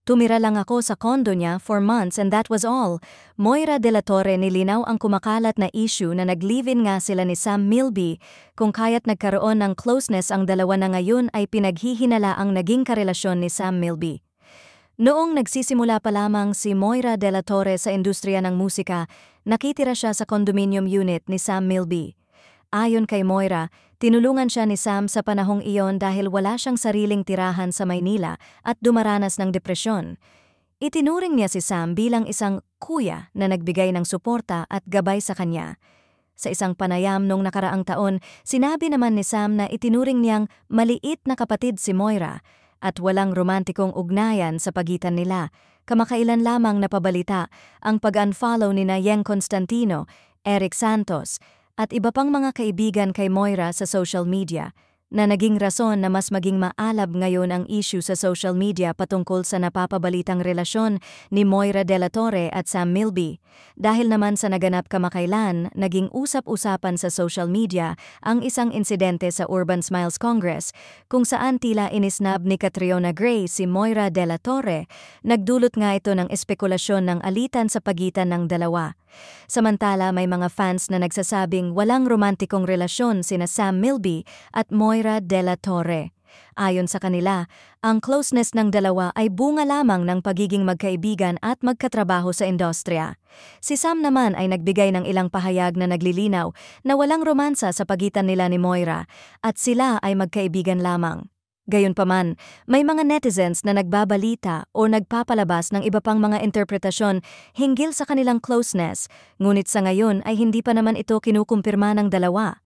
Tumira lang ako sa condo niya for months and that was all. Moira de la Torre nilinaw ang kumakalat na issue na nag-live-in nga sila ni Sam Milby, kung kaya't nagkaroon ng closeness ang dalawa na ngayon ay pinaghihinala ang naging karelasyon ni Sam Milby. Noong nagsisimula pa lamang si Moira de la Torre sa industriya ng musika, nakitira siya sa condominium unit ni Sam Milby. Ayon kay Moira, tinulungan siya ni Sam sa panahong iyon dahil wala siyang sariling tirahan sa Maynila at dumaranas ng depresyon. Itinuring niya si Sam bilang isang kuya na nagbigay ng suporta at gabay sa kanya. Sa isang panayam noong nakaraang taon, sinabi naman ni Sam na itinuring niyang maliit na kapatid si Moira at walang romantikong ugnayan sa pagitan nila. Kamakailan lamang napabalita ang pag-unfollow ni Yeng Constantino, Eric Santos, at iba pang mga kaibigan kay Moira sa social media, na naging rason na mas maging maalab ngayon ang issue sa social media patungkol sa napapabalitang relasyon ni Moira de la Torre at Sam Milby. Dahil naman sa naganap kamakailan, naging usap-usapan sa social media ang isang insidente sa Urban Smiles Congress kung saan tila inisnab ni Catriona Gray si Moira de la Torre. Nagdulot nga ito ng espekulasyon ng alitan sa pagitan ng dalawa. Samantala, may mga fans na nagsasabing walang romantikong relasyon sina Sam Milby at Moira de la Torre. Ayon sa kanila, ang closeness ng dalawa ay bunga lamang ng pagiging magkaibigan at magkatrabaho sa industriya. Si Sam naman ay nagbigay ng ilang pahayag na naglilinaw na walang romansa sa pagitan nila ni Moira at sila ay magkaibigan lamang. Gayunpaman, may mga netizens na nagbabalita o nagpapalabas ng iba pang mga interpretasyon hinggil sa kanilang closeness, ngunit sa ngayon ay hindi pa naman ito kinukumpirma ng dalawa.